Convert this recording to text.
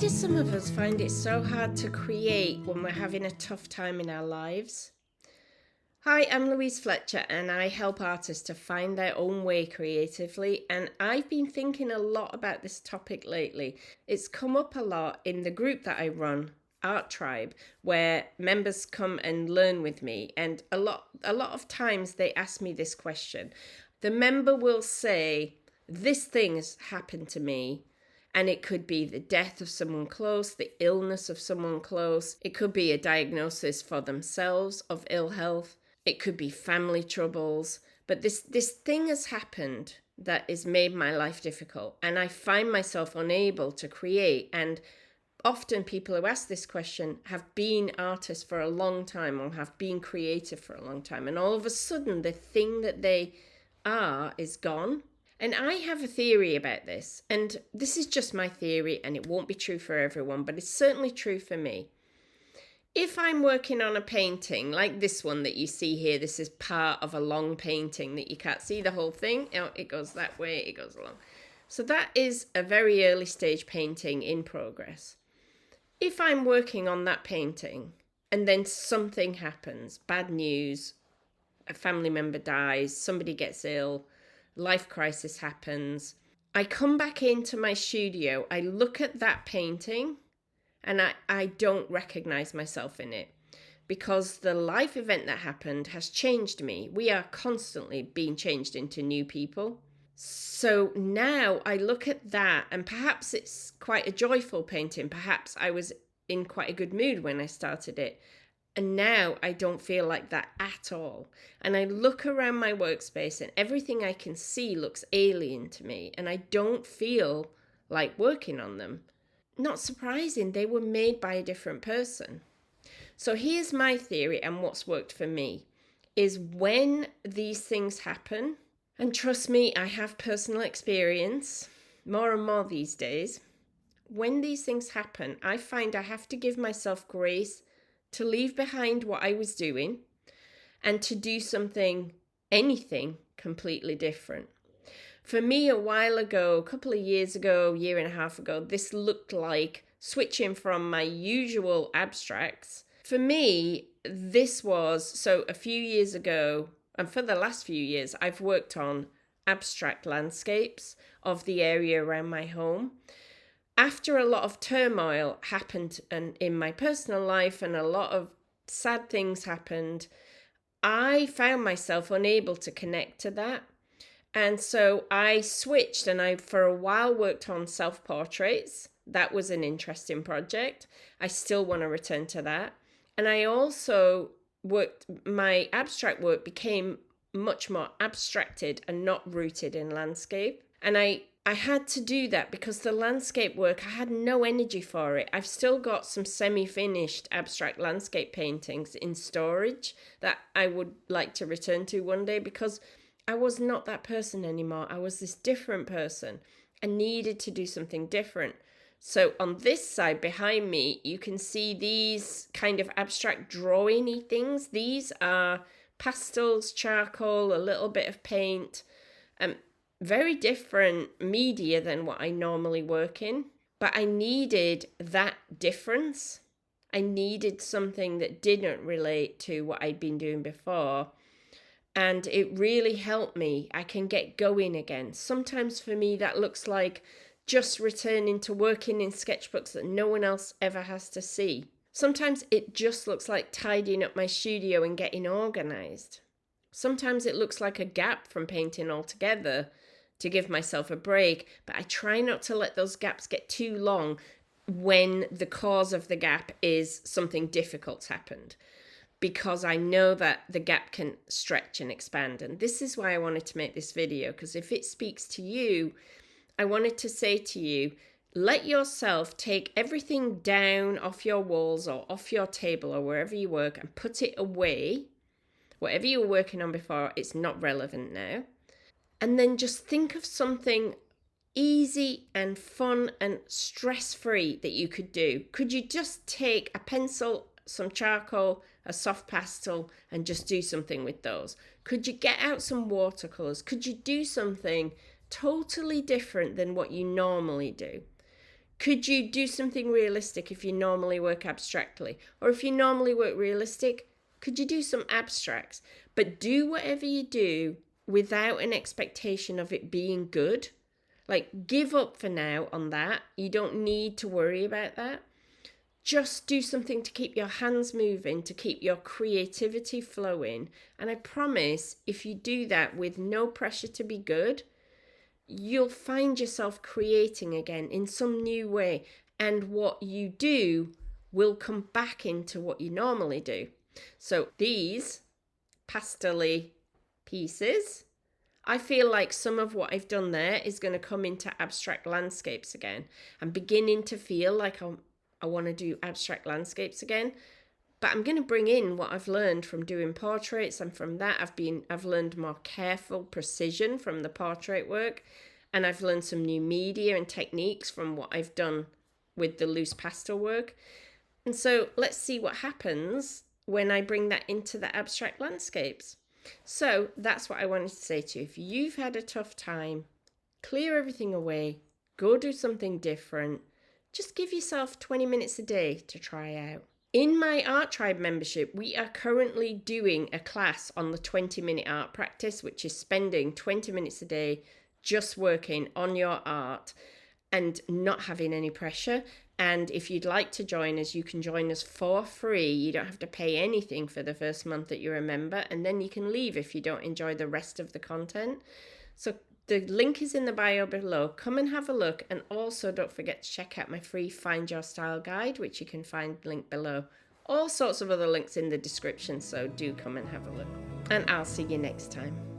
do some of us find it so hard to create when we're having a tough time in our lives? Hi, I'm Louise Fletcher and I help artists to find their own way creatively, and I've been thinking a lot about this topic lately. It's come up a lot in the group that I run, Art Tribe, where members come and learn with me, and a lot of times they ask me this question. The member will say, "This thing has happened to me." And it could be the death of someone close, the illness of someone close. It could be a diagnosis for themselves of ill health. It could be family troubles. But this thing has happened that has made my life difficult. And I find myself unable to create. And often people who ask this question have been artists for a long time or have been creative for a long time. And all of a sudden, the thing that they are is gone. And I have a theory about this, and this is just my theory, and it won't be true for everyone, but it's certainly true for me. If I'm working on a painting, like this one that you see here, this is part of a long painting that you can't see the whole thing. It goes that way, it goes along. So that is a very early stage painting in progress. If I'm working on that painting, and then something happens, bad news, a family member dies, somebody gets ill, life crisis happens, I come back into my studio, I look at that painting, and I don't recognize myself in it because the life event that happened has changed me. We are constantly being changed into new people. So now I look at that, and perhaps it's quite a joyful painting. Perhaps I was in quite a good mood when I started it. And now I don't feel like that at all. And I look around my workspace and everything I can see looks alien to me. And I don't feel like working on them. Not surprising, they were made by a different person. So here's my theory and what's worked for me is when these things happen, and trust me, I have personal experience, more and more these days. When these things happen, I find I have to give myself grace to leave behind what I was doing and to do anything completely different. For me, a while ago, a couple of years ago, year and a half ago, this looked like switching from my usual abstracts. For me, this was, so a few years ago, and for the last few years, I've worked on abstract landscapes of the area around my home. After a lot of turmoil happened in my personal life and a lot of sad things happened, I found myself unable to connect to that. And so I switched and I, for a while, worked on self-portraits. That was an interesting project. I still want to return to that. And I also my abstract work became much more abstracted and not rooted in landscape. And I had to do that because the landscape work, I had no energy for it. I've still got some semi-finished abstract landscape paintings in storage that I would like to return to one day because I was not that person anymore. I was this different person. I needed to do something different. So on this side behind me, you can see these kind of abstract drawing-y things. These are pastels, charcoal, a little bit of paint, very different media than what I normally work in, but I needed that difference. I needed something that didn't relate to what I'd been doing before, and it really helped me. I can get going again. Sometimes for me that looks like just returning to working in sketchbooks that no one else ever has to see. Sometimes it just looks like tidying up my studio and getting organized. Sometimes it looks like a gap from painting altogether to give myself a break, but I try not to let those gaps get too long when the cause of the gap is something difficult's happened, because I know that the gap can stretch and expand. And this is why I wanted to make this video, because if it speaks to you, I wanted to say to you, let yourself take everything down off your walls or off your table or wherever you work and put it away. Whatever you were working on before, it's not relevant now. And then just think of something easy and fun and stress-free that you could do. Could you just take a pencil, some charcoal, a soft pastel, and just do something with those? Could you get out some watercolors? Could you do something totally different than what you normally do? Could you do something realistic if you normally work abstractly? Or if you normally work realistic, could you do some abstracts? But do whatever you do without an expectation of it being good. Like, give up for now on that. You don't need to worry about that. Just do something to keep your hands moving, to keep your creativity flowing. And I promise, if you do that with no pressure to be good, you'll find yourself creating again in some new way. And what you do will come back into what you normally do. So these pastel-y pieces, I feel like some of what I've done there is going to come into abstract landscapes again. I'm beginning to feel like I want to do abstract landscapes again, but I'm going to bring in what I've learned from doing portraits, and from that I've learned more careful precision from the portrait work, and I've learned some new media and techniques from what I've done with the loose pastel work. And so let's see what happens when I bring that into the abstract landscapes. So that's what I wanted to say to you. If you've had a tough time, clear everything away, go do something different. Just give yourself 20 minutes a day to try out. In my Art Tribe membership, we are currently doing a class on the 20-minute art practice, which is spending 20 minutes a day just working on your art and not having any pressure. And if you'd like to join us, you can join us for free. You don't have to pay anything for the first month that you're a member, and then you can leave if you don't enjoy the rest of the content. So the link is in the bio below. Come and have a look. And also don't forget to check out my free Find Your Style guide, which you can find linked below. All sorts of other links in the description, so do come and have a look. And I'll see you next time.